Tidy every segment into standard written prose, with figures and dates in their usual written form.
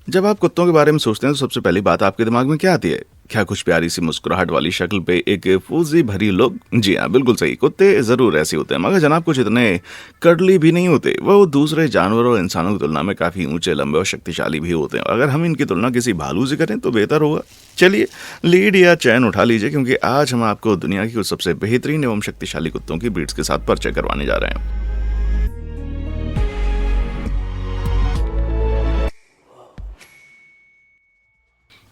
जब आप कुत्तों के बारे में सोचते हैं तो सबसे पहली बात आपके दिमाग में क्या आती है? क्या कुछ प्यारी सी मुस्कुराहट वाली शक्ल पे एक फूजी भरी लुक? जी हाँ, बिल्कुल सही। कुत्ते जरूर ऐसे होते हैं, मगर जनाब कुछ इतने कर्डली भी नहीं होते। वो दूसरे जानवरों और इंसानों की तुलना में काफी ऊंचे, लंबे और शक्तिशाली भी होते हैं। अगर हम इनकी तुलना किसी भालू से करें तो बेहतर होगा। चलिए, लीड या चैन उठा लीजिए, क्योंकि आज हम आपको दुनिया की कुछ सबसे बेहतरीन एवं शक्तिशाली कुत्तों की ब्रीड्स के साथ परिचय करवाने जा रहे हैं।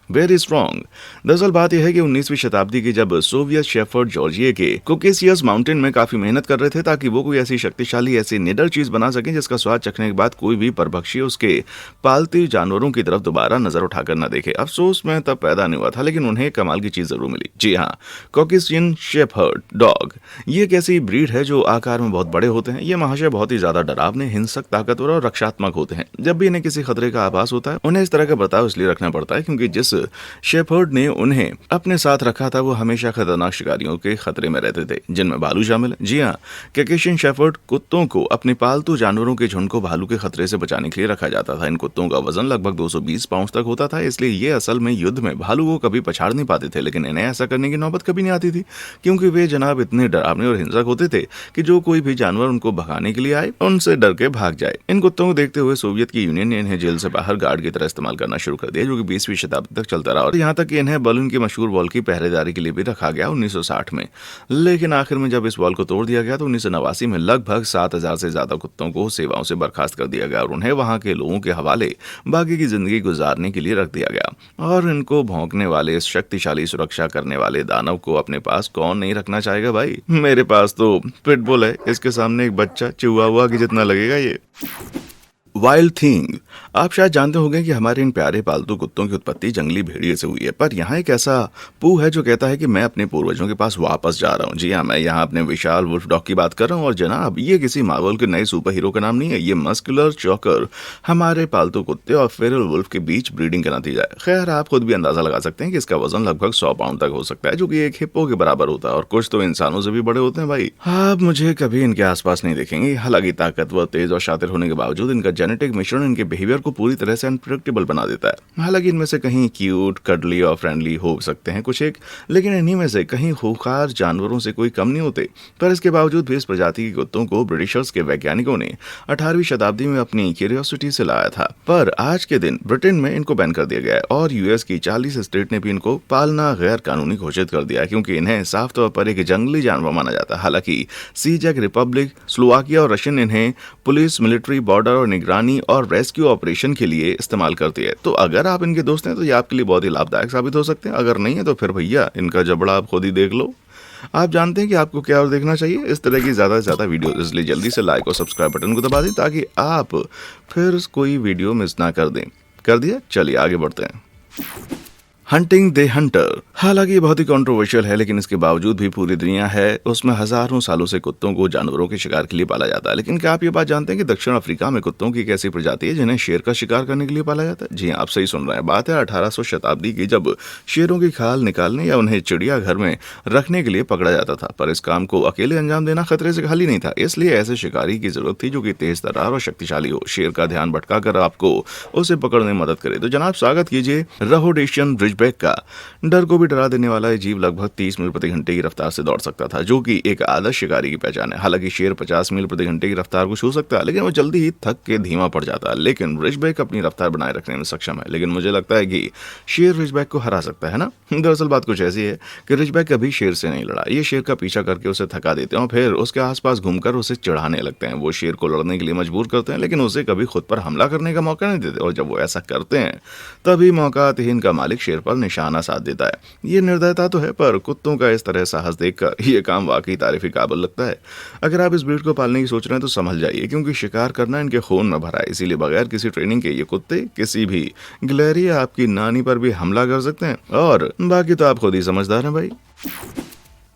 Very strong. दरअसल बात यह है कि 19वीं शताब्दी की जब सोवियत शेफर्ड जॉर्जिया के कोकेसियस माउंटेन में काफी मेहनत कर रहे थे ताकि वो कोई ऐसी शक्तिशाली, ऐसी निडर चीज बना सकें जिसका स्वाद चखने के बाद कोई भी परभक्षी उसके पालतू जानवरों की तरफ दोबारा नजर उठाकर न देखे। अफसोस में तब पैदा नहीं हुआ था, लेकिन उन्हें कमाल की चीज जरूर मिली। जी हाँ, कॉकेसियन शेफर्ड डॉग। ये एक ऐसी ब्रीड है जो आकार में बहुत बड़े होते हैं। ये महाशय बहुत ही ज्यादा डरावने, हिंसक, ताकतवर और रक्षात्मक होते हैं। जब भी इन्हें किसी खतरे का आभास होता है, उन्हें इस तरह का बर्ताव इसलिए रखना पड़ता है क्योंकि जिस शेफर्ड ने उन्हें अपने साथ रखा था वो हमेशा खतरनाक शिकारियों के खतरे में रहते थे, जिनमें भालू शामिल है। जी हाँ, कैकेशियन शेफर्ड कुत्तों को अपने पालतू जानवरों के झुंड को भालू के खतरे से बचाने के लिए रखा जाता था। इन कुत्तों का वजन लगभग 220 पाउंड तक होता था, इसलिए ये असल में युद्ध में भालू को कभी पछाड़ नहीं पाते थे। लेकिन इन्हें ऐसा करने की नौबत कभी नहीं आती थी, क्योंकि वे जनाब इतने डरावने और हिंसक होते थे कि जो कोई भी जानवर उनको भगाने के लिए आए उनसे डर के भाग जाए। इन कुत्तों को देखते हुए सोवियत की यूनियन ने इन्हें जेल से बाहर गार्ड की तरह इस्तेमाल करना शुरू कर दिया, जो कि 20वीं शताब्दी तक चलता रहा। और यहाँ तक कि इन्हें बलून की मशहूर वॉल की पहरेदारी के लिए भी रखा गया 1960 में। लेकिन आखिर में जब इस वॉल को तोड़ दिया गया तो 1989 में लगभग 7000 से ज्यादा कुत्तों को सेवाओं से बर्खास्त कर दिया गया और उन्हें वहां के लोगों के हवाले बाकी की जिंदगी गुजारने के लिए रख दिया गया। और इनको भौंकने वाले, शक्तिशाली सुरक्षा करने वाले दानव को अपने पास कौन नहीं रखना चाहेगा भाई। मेरे पास तो पिटबुल है, इसके सामने एक बच्चा चिहुआहुआ की जितना लगेगा ये। Wild thing. आप शायद जानते होंगे कि हमारे इन प्यारे पालतू कुत्तों की उत्पत्ति जंगली भेड़िए से हुई है, पर यहाँ एक ऐसा पू है जो कहता है कि मैं अपने पूर्वजों के पास वापस जा रहा हूँ। जी हाँ, मैं यहाँ अपने विशाल वुल्फ डॉग की बात कर रहा हूँ। और जनाब, ये किसी मार्वल के नए सुपर हीरो का नाम नहीं है, ये मस्कुलर चॉकर हमारे पालतू कुत्ते और फेरल वुल्फ के बीच ब्रीडिंग का नतीजा है। खैर, आप खुद भी अंदाजा लगा सकते हैं कि इसका वजन लगभग 100 पाउंड तक हो सकता है, जो कि एक हिप्पो के बराबर होता है। और कुछ तो इंसानों से भी बड़े होते हैं भाई। आप मुझे कभी इनके आसपास नहीं देखेंगे। हालांकि ताकतवर, तेज और शातिर होने के बावजूद इनका जेनेटिक मिश्रण इनके बिहेवियर को पूरी तरह से अनप्रेडिक्टेबल बना देता है। हालांकि इनमें से कहीं क्यूट, कडली और फ्रेंडली हो सकते हैं कुछ एक, लेकिन इन्हीं में से कहीं खूंखार जानवरों से कोई कम नहीं होते। पर इसके बावजूद भी इस प्रजाति के कुत्तों को ब्रिटिशर्स के वैज्ञानिकों ने 18वीं शताब्दी में अपनी क्यूरियोसिटी से लाया था। पर आज के दिन ब्रिटेन में इनको बैन कर दिया गया है और यूएस की 40 स्टेट ने भी इनको पालना गैर कानूनी घोषित कर दिया है, क्योंकि इन्हें साफ तौर पर एक जंगली जानवर माना जाता है। हालांकि सी चेक रिपब्लिक, स्लोवाकिया और रशियन इन्हें पुलिस, मिलिट्री, बॉर्डर और निगरानी और रेस्क्यू ऑपरेशन के लिए इस्तेमाल करती है। तो अगर आप इनके दोस्त हैं तो ये आपके लिए बहुत ही लाभदायक साबित हो सकते हैं। अगर नहीं है तो फिर भैया इनका जबड़ा आप खुद ही देख लो। आप जानते हैं कि आपको क्या और देखना चाहिए? इस तरह की ज्यादा से ज्यादा वीडियो, इसलिए जल्दी से लाइक और सब्सक्राइब बटन को दबा दें ताकि आप फिर कोई वीडियो मिस ना कर दें। कर दिया? चलिए आगे बढ़ते हैं। Hunting the Hunter. हालांकि ये बहुत ही कंट्रोवर्शियल है, लेकिन इसके बावजूद भी पूरी दुनिया है उसमें हजारों सालों से कुत्तों को जानवरों के शिकार के लिए पाला जाता है। लेकिन क्या आप ये बात जानते हैं कि दक्षिण अफ्रीका में कुत्तों की एक ऐसी प्रजाति है जिन्हें शेर का शिकार करने के लिए पाला जाता है? जी हाँ, आप सही सुन रहे हैं। बात है 1800 शताब्दी की, जब शेरों की खाल निकालने या उन्हें चिड़ियाघर में रखने के लिए पकड़ा जाता था। पर इस काम को अकेले अंजाम देना खतरे से खाली नहीं था, इसलिए ऐसे शिकारी की जरूरत थी जो कि तेज तर्रार और शक्तिशाली हो, शेर का ध्यान भटका कर आपको उसे पकड़ने में मदद करे। तो जनाब, स्वागत कीजिए रहोडेशियन रिजबैक का। डर को भी डरा देने वाला ये जीव लगभग 30 मील प्रति घंटे की रफ्तार से दौड़ सकता था, जो कि एक आदर्श शिकारी की पहचान है। हालांकि शेर 50 मील प्रति घंटे की रफ्तार को छू सकता है, लेकिन वो जल्दी ही थक के धीमा पड़ जाता है। लेकिन रिजबैक अपनी रफ्तार बनाए रखने में सक्षम है। लेकिन मुझे लगता है कि शेर रिजबैक को हरा सकता है ना। दरअसल बात कुछ ऐसी है कि रिजबैक कभी शेर से नहीं लड़ा। ये शेर का पीछा करके उसे थका देते हैं और फिर उसके आसपास घूमकर उसे चिढ़ाने लगते हैं। वो शेर को लड़ने के लिए मजबूर करते हैं, लेकिन उसे कभी खुद पर हमला करने का मौका नहीं देते। और जब वो ऐसा करते हैं तभी मौकातहीन का मालिक शेर पर निशाना साध देता है। ये निर्दयता तो है, पर कुत्तों का इस तरह साहस देखकर ये काम वाकई तारीफी काबिल लगता है। अगर आप इस ब्रीड को पालने की सोच रहे हैं तो समझ जाइए, क्योंकि शिकार करना इनके खून में भरा है। इसीलिए बगैर किसी ट्रेनिंग के ये कुत्ते किसी भी गिलहरी या आपकी नानी पर भी हमला कर सकते हैं। और बाकी तो आप खुद ही समझदार हैं भाई।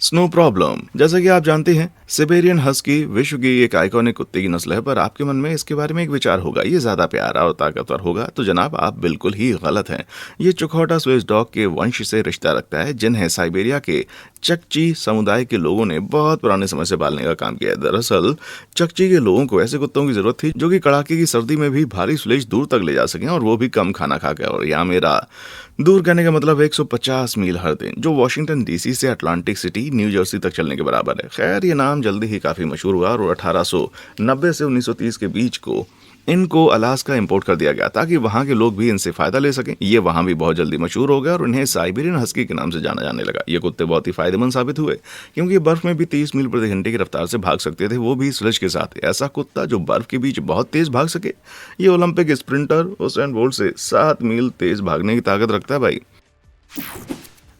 Snow problem. जैसा कि आप जानते हैं, सिबेरियन हस्की विश्व की एक आइकॉनिक कुत्ते की नस्ल है, पर आपके मन में इसके बारे में एक विचार होगा, ये ज्यादा प्यारा और ताकतवर होगा। तो जनाब, आप बिल्कुल ही गलत हैं। ये चुखौटा स्विस डॉग के वंश से रिश्ता रखता है, जिन्हें साइबेरिया के चकची समुदाय के लोगों ने बहुत पुराने समय से पालने का काम किया है। दरअसल चकची के लोगों को ऐसे कुत्तों की जरूरत थी जो कि कड़ाके की सर्दी में भी भारी स्लेज दूर तक ले जा सकें, और वो भी कम खाना खाकर। और यहाँ मेरा दूर कहने का मतलब 150 मील हर दिन, जो वॉशिंगटन डीसी से अटलांटिक सिटी न्यू जर्सी तक चलने के बराबर है। खैर, ये नाम जल्दी ही काफी मशहूर हुआ और 1890 से 1930 के बीच को इनको अलास्का इंपोर्ट कर दिया गया ताकि वहां के लोग भी इनसे फायदा ले सकें। ये वहां भी बहुत जल्दी मशहूर हो गया और इन्हें साइबेरियन हस्की के नाम से जाना जाने लगा। ये कुत्ते बहुत ही फायदेमंद साबित हुए क्योंकि बर्फ में भी 30 मील प्रति घंटे की रफ्तार से भाग सकते थे, वो भी स्लेज के साथ। ऐसा कुत्ता जो बर्फ के बीच बहुत तेज भाग सके। ये ओलंपिक स्प्रिंटर हुसैन बोल्ट से 7 मील तेज भागने की ताकत रखता है भाई।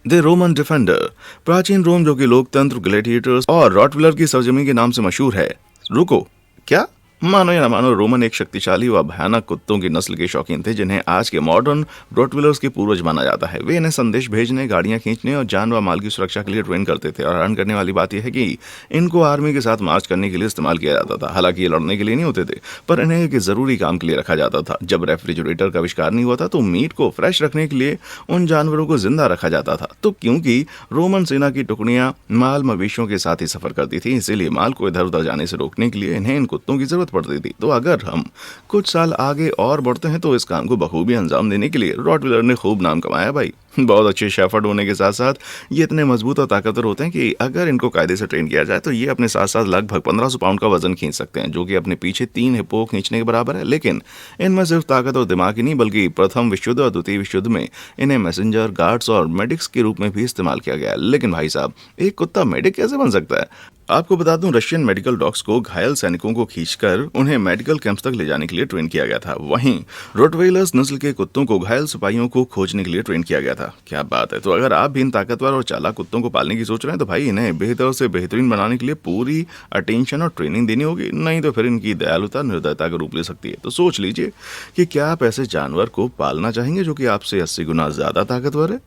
द रोमन डिफेंडर, प्राचीन रोम जो कि लोकतंत्र, ग्लैडिएटर्स और रॉटविलर की सरजमी के नाम से मशहूर है। रुको, क्या? मानो या ना मानो, रोमन एक शक्तिशाली व भयानक कुत्तों की नस्ल के शौकीन थे जिन्हें आज के मॉडर्न रोटविलर्स के पूर्वज माना जाता है। वे इन्हें संदेश भेजने, गाड़ियां खींचने और जान व माल की सुरक्षा के लिए ट्रेन करते थे। और हैरान करने वाली बात यह है कि इनको आर्मी के साथ मार्च करने के लिए इस्तेमाल किया जाता था। हालांकि ये लड़ने के लिए नहीं होते थे, पर इन्हें एक जरूरी काम के लिए रखा जाता था। जब रेफ्रिजरेटर का आविष्कार नहीं हुआ था तो मीट को फ्रेश रखने के लिए उन जानवरों को जिंदा रखा जाता था। तो क्योंकि रोमन सेना की टुकड़ियां माल मवेशियों के साथ ही सफर करती थी, इसीलिए माल को इधर उधर जाने से रोकने के लिए इन्हें इन कुत्तों की जरूरत पड़ती थी। तो अगर हम कुछ साल आगे और बढ़ते हैं तो इस काम को बखूबी अंजाम देने के लिए रॉटविलर ने खूब नाम कमाया भाई। बहुत अच्छे शेफर्ड होने के साथ साथ ये इतने मजबूत और ताकतवर होते हैं कि अगर इनको कायदे से ट्रेन किया जाए तो ये अपने साथ साथ लगभग 1500 पाउंड का वजन खींच सकते हैं, जो कि अपने पीछे 3 हिप्पो खींचने के बराबर है। लेकिन इनमें सिर्फ ताकत और दिमाग ही नहीं, बल्कि प्रथम विश्व युद्ध और द्वितीय विश्व युद्ध में इन्हें मैसेंजर, गार्ड्स और मेडिक्स के रूप में भी इस्तेमाल किया गया। लेकिन भाई साहब, एक कुत्ता मेडिक कैसे बन सकता है? आपको बता दूं, रशियन मेडिकल डॉग्स को घायल सैनिकों को खींचकर उन्हें मेडिकल कैंप्स तक ले जाने के लिए ट्रेन किया गया था। वहीं रोटवेलर्स नस्ल के कुत्तों को घायल सिपाहियों को खोजने के लिए ट्रेन किया गया था। क्या बात है! तो अगर आप भी इन ताकतवर और चालाक कुत्तों को पालने की सोच रहे हैं तो भाई इन्हें बेहतर से बेहतरीन बनाने के लिए पूरी अटेंशन और ट्रेनिंग देनी होगी, नहीं तो फिर इनकी दयालुता निर्दयता का रूप ले सकती है। तो सोच लीजिए कि क्या आप ऐसे जानवर को पालना चाहेंगे जो कि आपसे 80 गुना ज्यादा ताकतवर है।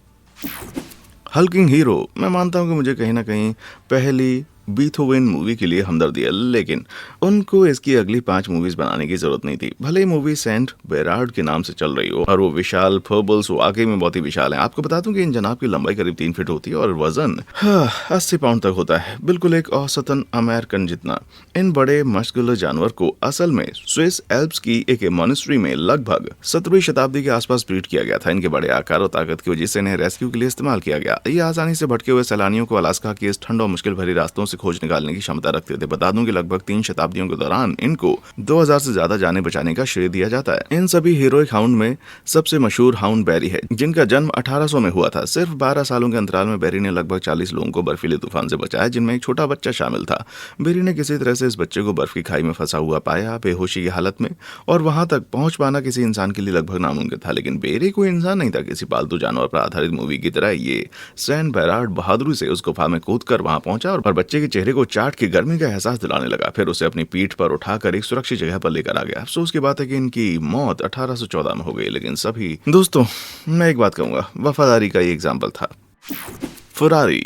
हल्किंग हीरो, मैं मानता हूं कि मुझे कहीं ना कहीं पहली बीथोवेन मूवी के लिए हमदर्दी है, लेकिन उनको इसकी अगली 5 मूवीज बनाने की जरूरत नहीं थी। भले ही मूवी सेंट बेरार्ड के नाम से चल रही हो और वो विशाल फर्बल्स वाकई में बहुत ही विशाल हैं। आपको बता दूं कि इन जनाब की लंबाई करीब 3 फीट होती है और वजन 80 पाउंड तक होता है, बिल्कुल एक औसतन अमेरिकन जितना। इन बड़े मस्कुलर जानवर को असल में स्विस एल्प्स की एक मॉनेस्ट्री में लगभग 17वीं शताब्दी के आसपास ब्रीड किया गया था। इनके बड़े आकार और ताकत की वजह से इन्हें रेस्क्यू के लिए इस्तेमाल किया गया। ये आसानी से भटके हुए सैलानियों को अलास्का के इस ठंड और मुश्किल भरी रास्तों से खोज निकालने की क्षमता रखते थे। बता दूं कि लगभग 3 शताब्दियों के दौरान इनको 2000 से ज्यादा जाने बचाने का श्रेय दिया जाता है। इन सभी हीरोइक हाउंड में सबसे मशहूर हाउंड बेरी है, जिनका जन्म 1800 में हुआ था। सिर्फ 12 सालों के अंतराल में बेरी ने लगभग 40 लोगों को बर्फीले तूफान से बचाया, जिनमें एक छोटा बच्चा शामिल था। बेरी ने किसी तरह से इस बच्चे को बर्फ की खाई में फंसा हुआ पाया, बेहोशी की हालत में, और वहां तक पहुंच पाना किसी इंसान के लिए लगभग नामुमकिन था। लेकिन बेरी कोई इंसान नहीं था, किसी पालतू जानवर पर आधारित मूवी की तरह ये सैन बेरार्ड बहादुरी से उस गुफा में कूदकर वहां पहुंचा और बच्चे के चेहरे को चाट के गर्मी का एहसास दिलाने लगा। फिर उसे अपनी पीठ पर उठाकर एक सुरक्षित जगह पर लेकर आ गया। अफसोस की बात है कि इनकी मौत 1814 में हो गई। लेकिन सभी दोस्तों, मैं एक बात कहूंगा, वफादारी का ये एग्जाम्पल था। फरारी,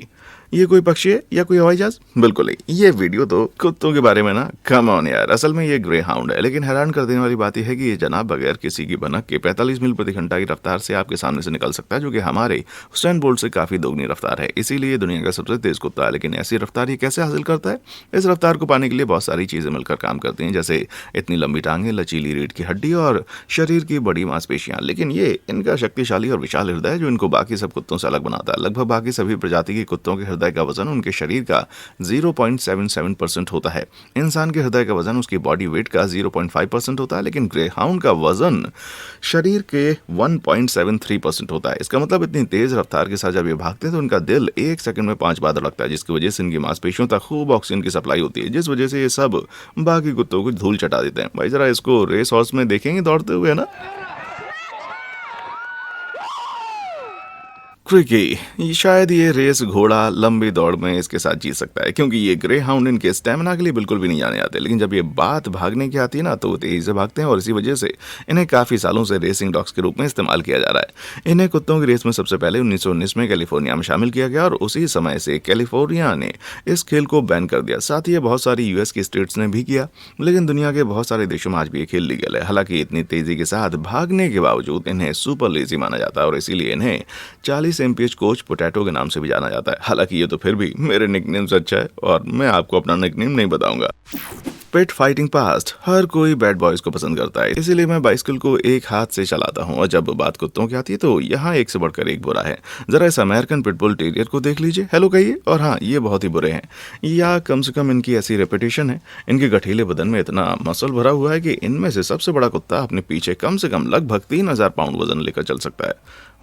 ये कोई पक्षी है या कोई हवाई जहाज? बिल्कुल नहीं। ये वीडियो तो कुत्तों के बारे में ना, कम ऑन यार, असल में ये ग्रे हाउंड है। लेकिन हैरान कर देने वाली बात यह है कि ये जनाब बगैर किसी की भनक के 45 मील प्रति घंटा की रफ्तार से आपके सामने से निकल सकता है, जो कि हमारे हुसैन बोल्ट से काफी दोगुनी रफ्तार है। इसीलिए दुनिया का सबसे तेज कुत्ता है। लेकिन ऐसी रफ्तार ये कैसे हासिल करता है? इस रफ्तार को पाने के लिए बहुत सारी चीजें मिलकर काम करती हैं, जैसे इतनी लंबी टांगें, लचीली रीढ़ की हड्डी और शरीर की बड़ी मांसपेशियां। लेकिन ये इनका शक्तिशाली और विशाल हृदय है जो इनको बाकी सब कुत्तों से अलग बनाता है। लगभग बाकी सभी प्रजाति के कुत्तों के हृदय का वजन उनके शरीर का 0.77% होता है। इंसान के हृदय का वजन उसकी बॉडी वेट का 0.5% होता है, लेकिन ग्रे हाउंड का वजन शरीर के 1.73% होता है। इसका मतलब इतनी तेज रफ्तार के साथ जब ये भागते हैं तो उनका दिल 1 सेकंड में 5 बार धड़कता है, जिसकी वजह से इनकी मांसपेशियों तक खूब ऑक्सीजन की सप्लाई होती है, जिस वजह से ये सब बाकी कुत्तों को धूल चटा देते हैं। भाई जरा इसको रेस हॉर्स में देखेंगे दौड़ते हुए ना। क्रिकी, शायद ये रेस घोड़ा लंबी दौड़ में इसके साथ जीत सकता है, क्योंकि ये ग्रे हाउंड इनके स्टेमिना के लिए बिल्कुल भी नहीं जाने आते। लेकिन जब ये बात भागने की आती है ना, तो वो तेजी से भागते हैं और इसी वजह से इन्हें काफी सालों से रेसिंग डॉग्स के रूप में इस्तेमाल किया जा रहा है। इन्हें कुत्तों की रेस में सबसे पहले 1919 में कैलिफोर्निया में शामिल किया गया और उसी समय से कैलिफोर्निया ने इस खेल को बैन कर दिया। साथ ही ये बहुत सारी यूएस की स्टेट्स ने भी किया, लेकिन दुनिया के बहुत सारे देशों में आज भी ये खेल लीगल है। हालांकि इतनी तेजी के साथ भागने के बावजूद इन्हें सुपर लेजी माना जाता है और इसीलिए इन्हें 40 इस एमपीएच कोच पोटैटो के नाम से भी जाना जाता है। हालांकि ये तो फिर भी मेरे निकनेम से अच्छा है और मैं आपको अपना निकनेम नहीं बताऊंगा। पेट फाइटिंग पास्ट। हर कोई बैड बॉयज को पसंद करता है, इसीलिए मैं बाइसिकल को एक हाथ से चलाता हूँ। और जब बात कुत्तों की आती है तो यहाँ एक से बढ़कर एक बुरा है। जरा इस अमेरिकन पिटबुल टेरियर को देख लीजिए, हेलो कहिए, और हाँ ये बहुत ही बुरे हैं, या कम से कम इनकी ऐसी रेपुटेशन है। इनके गठीले बदन में इतना मसल भरा हुआ है कि इनमें से सबसे बड़ा कुत्ता अपने पीछे कम से कम लगभग 3000 पाउंड वजन लेकर चल सकता है।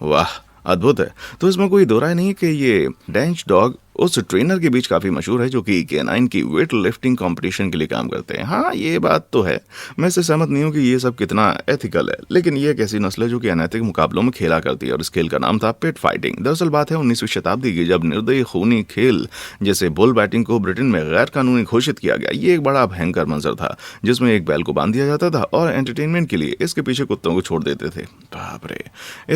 वाह, अद्भुत है। तो इसमें कोई दो राय नहीं है कि ये डेंच डॉग उस ट्रेनर के बीच काफी मशहूर है जो कि केनाइन की वेट लिफ्टिंग कंपटीशन के लिए काम करते हैं। हाँ ये बात तो है, मैं इससे सहमत नहीं हूँ कि ये सब कितना एथिकल है, लेकिन ये एक ऐसी नस्ल है जो कि अनैतिक मुकाबलों में खेला करती है और इस खेल का नाम था पेट फाइटिंग। दरअसल बात है 19वीं शताब्दी की, जब निर्दयी खूनी खेल जैसे बुल बैटिंग को ब्रिटेन में गैर कानूनी घोषित किया गया। ये एक बड़ा भयंकर मंजर था जिसमें एक बैल को बांध दिया जाता था और एंटरटेनमेंट के लिए इसके पीछे कुत्तों को छोड़ देते थे। बाप रे।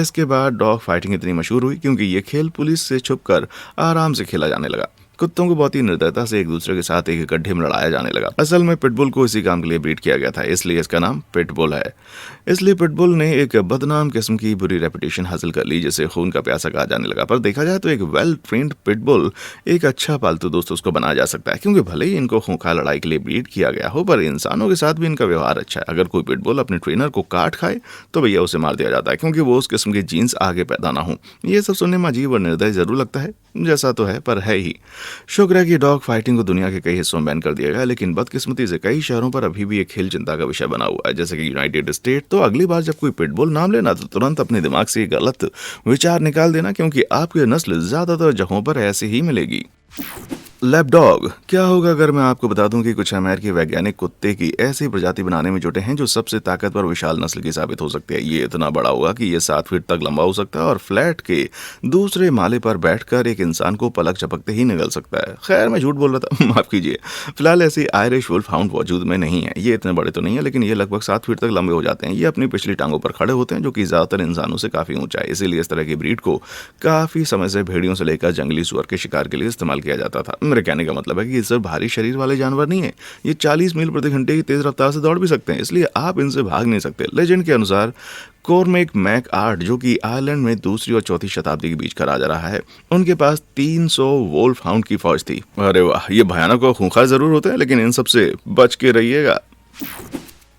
इसके बाद डॉग फाइटिंग इतनी मशहूर हुई क्योंकि ये खेल पुलिस से छुपकर आराम से खेला जाने लगा। कुत्तों को बहुत ही निर्दयता से एक दूसरे के साथ एक गड्ढे में लड़ाया जाने लगा। असल में पिटबुल को इसी काम के लिए ब्रीड किया गया था, इसलिए इसका नाम पिटबुल है। इसलिए पिटबुल ने एक बदनाम किस्म की बुरी रेपुटेशन हासिल कर ली, जिसे खून का प्यासा कहा जाने लगा। पर देखा जाए तो एक वेल ट्रेन्ड पिटबुल एक अच्छा पालतू दोस्त उसको बनाया जा सकता है, क्योंकि भले ही इनको खूंखार लड़ाई के लिए ब्रीड किया गया हो, पर इंसानों के साथ भी इनका व्यवहार अच्छा है। अगर कोई पिटबुल अपने ट्रेनर को काट खाए तो भैया उसे मार दिया जाता है, क्योंकि वो उस किस्म के जीन्स आगे पैदा ना हो। ये सब सुनने में अजीब और निर्दय जरूर लगता है, जैसा तो है पर है ही। शुक्र है कि डॉग फाइटिंग को दुनिया के कई हिस्सों में बैन कर दिया गया, लेकिन बदकिस्मती से कई शहरों पर अभी भी ये खेल चिंता का विषय बना हुआ है, जैसे कि यूनाइटेड स्टेट। तो अगली बार जब कोई पिटबुल नाम लेना तो तुरंत अपने दिमाग से गलत विचार निकाल देना, क्योंकि आपकी नस्ल ज्यादातर जगहों पर ऐसे ही मिलेगी। लैपडॉग। क्या होगा अगर मैं आपको बता दूं कि कुछ अमेरिकी वैज्ञानिक कुत्ते की ऐसी प्रजाति बनाने में जुटे हैं जो सबसे ताकतवर विशाल नस्ल की साबित हो सकती है। ये इतना बड़ा होगा कि ये 7 फीट तक लंबा हो सकता है और फ्लैट के दूसरे माले पर बैठकर एक इंसान को पलक झपकते ही निगल सकता है। खैर मैं झूठ बोल रहा था, माफ कीजिए। फिलहाल ऐसी आयरिश वुल्फ हाउंड वजूद में नहीं है। ये इतने बड़े तो नहीं है, लेकिन ये लगभग 7 फीट तक लंबे हो जाते हैं। ये अपनी पिछली टांगों पर खड़े होते हैं, जो कि ज्यादातर इंसानों से काफी ऊंचा है। इसीलिए इस तरह की ब्रीड को काफी समय से भेड़ियों से लेकर जंगली सुअर के शिकार के लिए इस्तेमाल किया जाता था। मेरे कहने का मतलब है ये सिर्फ भारी शरीर वाले जानवर नहीं है, ये 40 मील प्रति घंटे की तेज रफ्तार से दौड़ भी सकते हैं, इसलिए आप इनसे भाग नहीं सकते। लेजेंड के अनुसार कॉर्मेक मैक आर्ट, जो कि आयरलैंड में 2री और 4थी शताब्दी के बीच का राजा रहा है, उनके पास 300 वोल्फ हाउंड की फौज थी। अरे वाह, ये भयानक और खूंखार जरूर होते हैं, लेकिन इन सबसे बच के रहिएगा।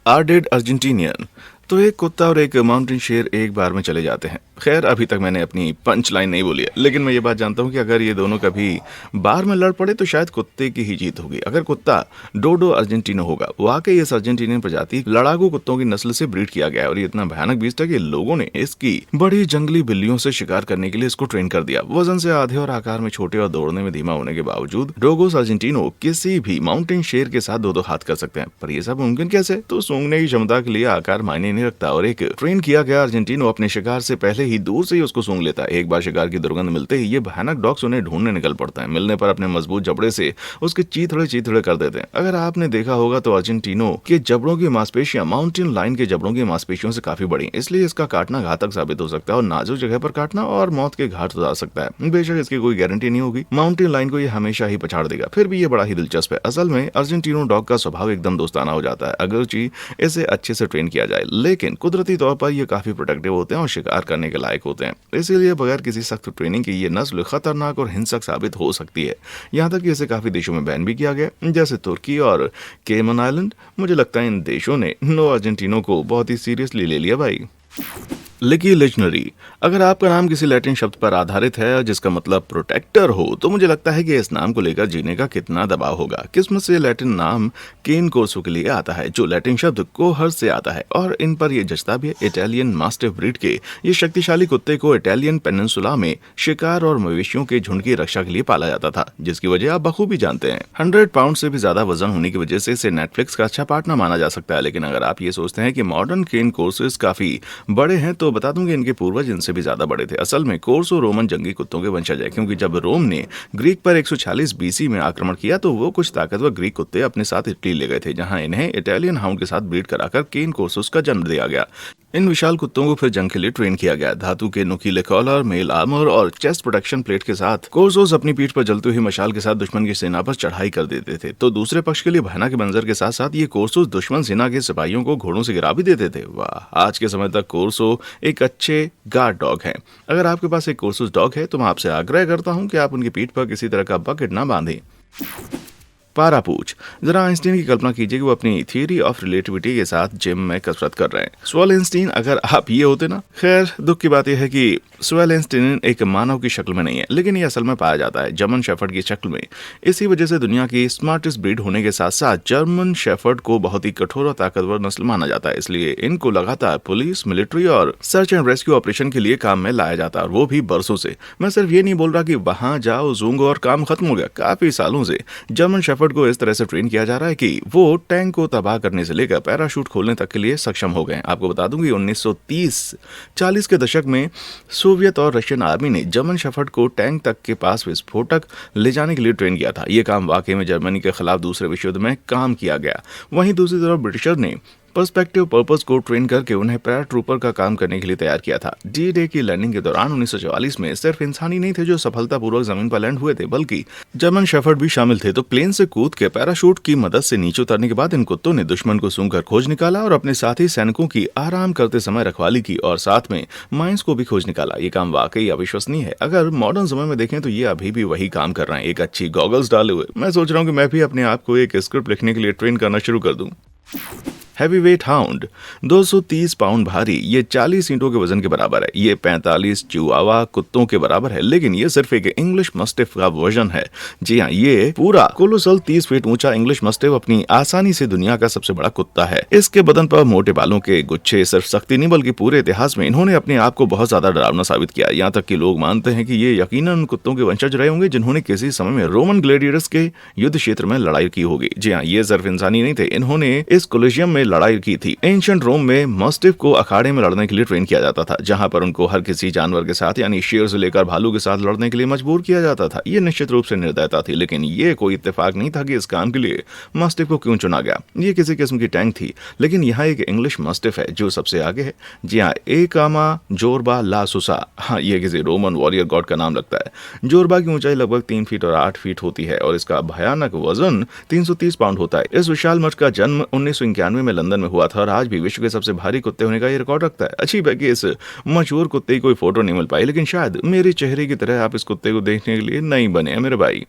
आर्डेड अर्जेंटीनियन। तो एक कुत्ता और एक माउंटेन शेर एक बार में चले जाते हैं। खैर अभी तक मैंने अपनी पंच लाइन नहीं बोली है, लेकिन मैं ये बात जानता हूँ कि अगर ये दोनों कभी बार में लड़ पड़े तो शायद कुत्ते की ही जीत होगी। अगर कुत्ता डोडो अर्जेंटीनो होगा। वाकई इस अर्जेंटीनियन प्रजाति लड़ाकू कुत्तों की नस्ल से ब्रीड किया गया है और ये इतना भयानक बीस्ट है कि लोगों ने इसकी बड़ी जंगली बिल्लियों से शिकार करने के लिए इसको ट्रेन कर दिया। वजन से आधे और आकार में छोटे और दौड़ने में धीमा होने के बावजूद डोगोस अर्जेंटीनो किसी भी माउंटेन शेर के साथ 2-2 हाथ कर सकते हैं। पर यह सब मुमकिन कैसे? तो सूंघने की क्षमता के लिए आकार मायने नहीं रखता और एक ट्रेन किया गया अर्जेंटीनो अपने शिकार से पहले ही दूर से ही उसको सूंघ लेता है। एक बार शिकार की दुर्गंध मिलते ही ये भयानक डॉग्स उन्हें ढूंढने निकल पड़ता है। मिलने पर अपने मजबूत जबड़े से उसके चीथड़े कर देते हैं। अगर आपने देखा होगा तो अर्जेंटीनो के जबड़ों की मांसपेशियां माउंटेन लाइन के जबड़ों की मांसपेशियों से काफी बड़ी हैं, इसलिए इसका काटना घातक साबित हो सकता है और नाजुक जगह पर काटना और मौत के घाट उतार सकता है। बेशक इसकी कोई गारंटी नहीं होगी, माउंटेन लाइन को ये हमेशा ही पछाड़ देगा, फिर भी ये बड़ा ही दिलचस्प है। असल में अर्जेंटीनो डॉग का स्वभाव एकदम दोस्ताना हो जाता है अगर इसे अच्छे से ट्रेन किया जाए, लेकिन कुदरती तौर पर ये काफी प्रोटेक्टिव होते हैं और शिकार करने के लायक होते हैं। इसीलिए बगैर किसी सख्त ट्रेनिंग के ये नस्ल खतरनाक और हिंसक साबित हो सकती है। यहाँ तक कि इसे काफी देशों में बैन भी किया गया, जैसे तुर्की और केमन आइलैंड। मुझे लगता है इन देशों ने नो अर्जेंटीनो को बहुत ही सीरियसली ले लिया भाई। लिकी लेजनरी। अगर आपका नाम किसी लैटिन शब्द पर आधारित है जिसका मतलब प्रोटेक्टर हो, तो मुझे लगता है कि इस नाम को लेकर जीने का कितना दबाव होगा। किस्मत से लैटिन नाम केन कोर्सो के लिए आता है, जो लैटिन शब्द कोहर से आता है और इन पर यह जचता भी है। इटालियन मास्टिफ ब्रीड के ये शक्तिशाली कुत्ते को इटालियन पेनिनसुला में शिकार और मवेशियों के झुंड की रक्षा के लिए पाला जाता था, जिसकी वजह आप बखूबी जानते हैं। 100 पाउंड से भी ज्यादा वजन होने की वजह से इसे नेटफ्लिक्स का अच्छा पार्टनर माना जा सकता है। लेकिन अगर आप ये सोचते हैं कि मॉडर्न केन कोर्सेस काफी बड़े हैं, तो बता दूं कि इनके पूर्वज इनसे भी ज्यादा बड़े थे। असल में कोर्सो रोमन जंगी कुत्तों के वंशज है, क्योंकि जब रोम ने ग्रीक पर 146 बीसी में आक्रमण किया तो वो कुछ ताकतवर ग्रीक कुत्ते अपने साथ इटली ले गए थे, जहां इन्हें इटालियन हाउंड के साथ ब्रीड कराकर केन कोर्सोस का जन्म दिया गया। इन विशाल कुत्तों को फिर जंग के लिए ट्रेन किया गया। धातु के नुकीले कॉलर, मेल आर्मर और चेस्ट प्रोटेक्शन प्लेट के साथ कोर्सोस अपनी पीठ पर जलती हुई मशाल के साथ दुश्मन की सेना पर चढ़ाई कर देते थे। तो दूसरे पक्ष के लिए भयानक मंजर के साथ साथ ये कोर्सोस दुश्मन सेना के सिपाहियों को घोड़ों से गिरा भी देते थे। वाह, आज के समय तक कोर्सो एक अच्छे गार्ड डॉग हैं। अगर आपके पास एक कोर्सोस डॉग है तो मैं आपसे आग्रह करता हूँ कि आप उनकी पीठ पर किसी तरह का बकेट ना बांधें। पारापूछ। जरा आइंस्टीन की कल्पना कीजिए कि वो अपनी थियरी ऑफ रिलेटिविटी के साथ जिम में कसरत कर रहे हैं। स्वेलेंस्टीन अगर आप ये होते ना। खैर, दुख की बात यह है कि स्वेलेंस्टीन एक मानव की शक्ल में नहीं है, लेकिन ये असल में पाया जाता है जर्मन शेफर्ड की शक्ल में। इसी वजह से दुनिया की स्मार्टेस्ट ब्रीड होने के साथ साथ जर्मन शेफर्ड को बहुत ही कठोर और ताकतवर नस्ल माना जाता है। इसलिए इनको लगातार पुलिस, मिलिट्री और सर्च एंड रेस्क्यू ऑपरेशन के लिए काम में लाया जाता है, और वो भी बरसों से। मैं सिर्फ ये नहीं बोल रहा कि वहां जाओ, जूंगो और काम खत्म हो गया। काफी सालों से जर्मन शेफर्ड को इस तरह से ट्रेन किया जा रहा है कि वो टैंक को तबाह करने से लेकर पैराशूट खोलने तक के लिए सक्षम हो गए। आपको बता दूं कि 1930-40 के दशक में सोवियत और रशियन आर्मी ने जर्मन शेफर्ड को टैंक तक के पास विस्फोटक ले जाने के लिए ट्रेन किया था। यह काम वाकई में जर्मनी के खिलाफ दूसरे विश्व युद्ध में काम किया गया। वहीं दूसरी तरफ ब्रिटिशर ने पर्सपेक्टिव पर्पस को ट्रेन करके उन्हें पैराट्रूपर का काम करने के लिए तैयार किया था। डी डे की लैंडिंग के दौरान 1944 में सिर्फ इंसान ही नहीं थे जो सफलतापूर्वक जमीन पर लैंड हुए थे, बल्कि जर्मन शेफर्ड भी शामिल थे। तो प्लेन से कूद के पैराशूट की मदद से नीचे उतरने के बाद इन कुत्तों ने दुश्मन को सूंघकर खोज निकाला और अपने साथी सैनिकों की आराम करते समय रखवाली की, और साथ में माइंस को भी खोज निकाला। ये काम वाकई अविश्वसनीय है। अगर मॉडर्न समय में देखें तो ये अभी भी वही काम कर रहे हैं, एक अच्छी गॉगल्स डाले हुए। मैं सोच रहा हूँ कि मैं भी अपने आप को एक स्क्रिप्ट लिखने के लिए ट्रेन करना शुरू कर दूं। हैवीवेट हाउंड 230 पाउंड भारी, ये 40 ईंटों के वजन के बराबर है। ये 45 चिहुआवा कुत्तों के बराबर है, लेकिन ये सिर्फ एक इंग्लिश मस्टिफ का वर्जन है। जी हाँ, ये पूरा कोलोसल 30 फीट ऊंचा इंग्लिश मस्टिफ अपनी आसानी से दुनिया का सबसे बड़ा कुत्ता है। इसके बदन पर मोटे बालों के गुच्छे सिर्फ सख्ती नहीं बल्कि पूरे इतिहास में इन्होंने अपने आप को बहुत ज्यादा डरावना साबित किया। यहाँ तक कि लोग मानते हैं कि ये यकीनन उन कुत्तों के वंशज रहे होंगे जिन्होंने किसी समय में रोमन ग्लेडिएटर्स के युद्ध क्षेत्र में लड़ाई की होगी। जी हाँ, ये सिर्फ इंसानी नहीं थे, इन्होंने इस कोलिजियम में लड़ाई की थी। एंशिएंट रोम में मस्टिफ को अखाड़े में लड़ने के लिए ट्रेन किया जाता था, जहां पर उनको हर किसी जानवर के साथ यानी शेर से लेकर भालू के साथ लड़ने के लिए मजबूर किया जाता था। ये निश्चित रूप से निर्दयता थी, लेकिन ये कोई इत्तेफाक नहीं था कि इस काम के लिए मस्टिफ को क्यों चुना गया। ये किसी किस्म की टैंक थी, लेकिन यहाँ एक इंग्लिश मस्टिफ है जो सबसे आगे है। जी हाँ, एकामा जोरबा ला सुसा। हाँ, ये किसी रोमन वॉरियर गॉड का नाम लगता है। जोरबा की ऊंचाई लगभग 3 फीट और 8 फीट होती है और इसका भयानक वजन 330 पाउंड होता है। इस विशाल मर्द का जन्म 1991 में लंदन में हुआ था और आज भी विश्व के सबसे भारी कुत्ते होने का ये रिकॉर्ड रखता है। अच्छी है कि इस मशहूर कुत्ते की कोई फोटो नहीं मिल पाई, लेकिन शायद मेरे चेहरे की तरह आप इस कुत्ते को देखने के लिए नहीं बने हैं मेरे भाई।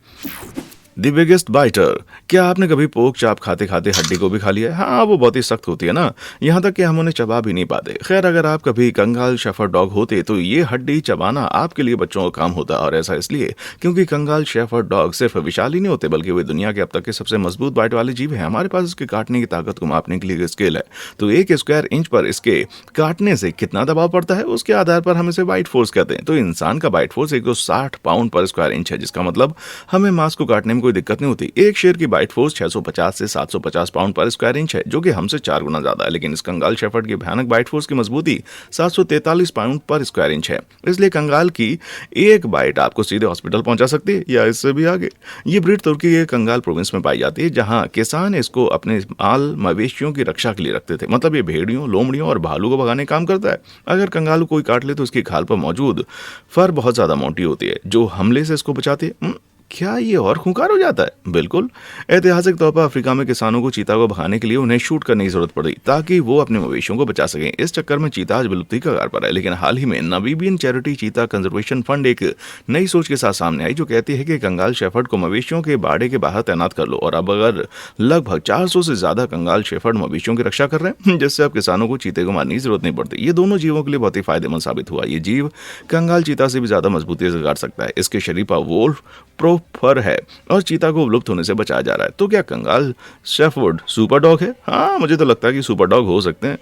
The biggest biter. क्या आपने कभी पोक चाप खाते खाते हड्डी को भी खा लिया है? हाँ, वो बहुत ही सख्त होती है ना, यहाँ तक कि हम उन्हें चबा भी नहीं पाते। खैर, अगर आप कभी कंगाल शेफर्ड डॉग होते तो ये हड्डी चबाना आपके लिए बच्चों का काम होता, और ऐसा इसलिए क्योंकि कंगाल शेफर्ड डॉग सिर्फ विशाल ही नहीं होते बल्कि वे दुनिया के अब तक के सबसे मजबूत बाइट वाले जीव हैं। हमारे पास इसके काटने की ताकत को मापने के लिए स्केल है, तो 1 स्क्वायर इंच पर इसके काटने से कितना दबाव पड़ता है उसके आधार पर हम इसे बाइट फोर्स कहते हैं। तो इंसान का बाइट फोर्स 160 पाउंड पर स्क्वायर इंच है, जिसका मतलब हमें मांस को काटने में कोई दिक्कत नहीं होती। एक शेर की बाइट फोर्स 650 से 750 पाउंड पर स्क्वायर इंच है, जो कि हमसे 4 गुना ज्यादा है। लेकिन इस कंगाल शेफर्ड की भयानक बाइट फोर्स की मजबूती 743 पाउंड पर स्क्वायर इंच है। इसलिए कंगाल की एक बाइट आपको सीधे हॉस्पिटल पहुंचा सकती है या इससे भी आगे। ये ब्रीड तुर्की के कंगाल प्रोविंस में पाई जाती है, जहां किसान इसको अपने माल मवेशियों की रक्षा के लिए रखते थे। मतलब ये भेड़ियों, लोमड़ियों और भालू को भगाने काम करता है। अगर कंगाल कोई काट ले तो इसकी खाल पर मौजूद फर बहुत ज्यादा मोटी होती है, जो हमले से इसको बचाती है। क्या ये और खूंखार हो जाता है? बिल्कुल। ऐतिहासिक तौर पर अफ्रीका में किसानों को चीता को भगाने के लिए उन्हें शूट करने की जरूरत पड़ी ताकि वो अपने मवेशियों को बचा सकें। इस चक्कर में चीता आज विलुप्ति का कगार पर है। लेकिन हाल ही में नामीबियन चैरिटी चीता कंजर्वेशन फंड एक नई सोच के साथ सामने आई, जो कहती है कि कंगाल शेफर्ड को मवेशियों के बाड़े के बाहर तैनात कर लो। और अब अगर लगभग 400 से ज्यादा कंगाल शेफर्ड मवेशियों की रक्षा कर रहे हैं, जिससे अब किसानों को चीते को मारने की जरूरत नहीं पड़ती। ये दोनों जीवों के लिए बहुत ही फायदेमंद साबित हुआ। ये जीव कंगाल चीता से भी ज्यादा मजबूती से काट सकता है। इसके शरीर पर वोल्फ प्रो फर है और चीता को विलुप्त होने से बचाया जा रहा है। तो क्या कंगाल शेफर्ड सुपर डॉग है? हाँ, मुझे तो लगता है कि सुपर डॉग हो सकते हैं।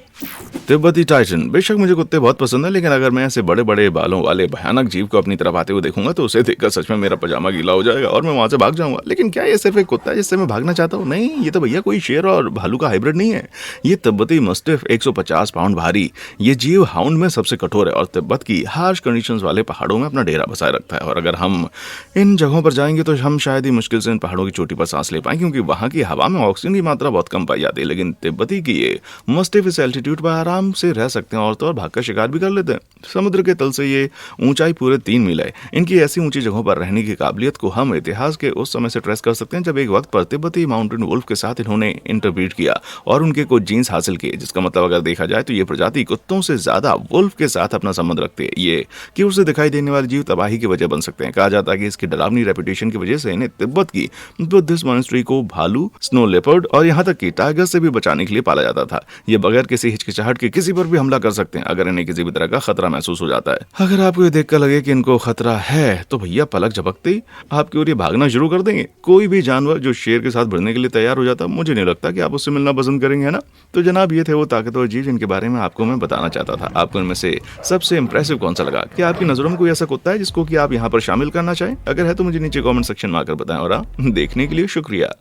तिब्बती टाइटन। बेशक मुझे कुत्ते बहुत पसंद है, लेकिन अगर मैं ऐसे बड़े बड़े बालों वाले भयानक जीव को अपनी तरफ आते हुए देखूंगा तो उसे देखकर सच में मेरा पजामा गीला हो जाएगा और मैं वहां से भाग जाऊंगा। लेकिन क्या ये सिर्फ एक कुत्ता है जिससे मैं भागना चाहता हूँ? नहीं, ये तो भैया कोई शेर और भालू का हाइब्रिड नहीं है। ये तिब्बती मस्टिफ 150 पाउंड भारी ये जीव हाउंड में सबसे कठोर है और तिब्बत की हार्श कंडीशंस वाले पहाड़ों में अपना डेरा बसाए रखता है। और अगर हम इन जगहों पर जाएंगे तो हम शायद ही मुश्किल से इन पहाड़ों की चोटी पर सांस ले पाएं, क्योंकि वहां की हवा में ऑक्सीजन की मात्रा बहुत कम पाई जाती है। लेकिन तिब्बती की ये मस्टिफ इस एल्टीट्यूड पर आराम से रह सकते हैं और तो और भागकर शिकार भी कर लेते हैं। समुद्र के तल से ये ऊंचाई पूरे 3 मील है। इनकी ऐसी ऊंची जगहों पर रहने की काबिलियत को हम इतिहास के उस समय से ट्रेस कर सकते हैं जब एक वक्त पर तिब्बती माउंटेन वुल्फ के साथ इन्होंने इंटरब्रीड किया और उनके कुछ जीन्स हासिल किए, जिसका मतलब अगर देखा जाए तो ये प्रजाति कुत्तों से ज्यादा वुल्फ के साथ अपना संबंध रखते हैं। ये कि उसे दिखाई देने वाले जीव तबाही की वजह बन सकते हैं। कहा जाता है कि इसकी डरावनी रेपुटेशन की वजह से इन्हें तिब्बत की बुद्धिस्ट मॉनेस्ट्री को भालू, स्नो लेपर्ड और यहाँ तक कि टाइगर से भी बचाने के लिए पाला जाता था। ये बगैर किसी हिचकिचाहट के किसी पर भी हमला कर सकते हैं अगर इन्हें किसी भी तरह का खतरा महसूस हो जाता है। अगर आपको ये देखकर लगे कि इनको खतरा है तो भैया पलक झपकते ही आपकी ओर ये भागना शुरू कर देंगे। कोई भी जानवर जो शेर के साथ भिड़ने के लिए तैयार हो जाता, मुझे नहीं लगता कि आप उससे मिलना पसंद करेंगे, है ना। तो जनाब, ये थे वो ताकतवर जीव जिनके बारे में आपको मैं बताना चाहता था। आपको इनमें से सबसे इंप्रेसिव कौन सा लगा? क्या आपकी नजरों में कोई ऐसा कुत्ता है जिसको कि आप यहाँ पर शामिल करना चाहें? अगर है तो मुझे नीचे कमेंट सेक्शन में आकर बताएं। और आप देखने के लिए शुक्रिया।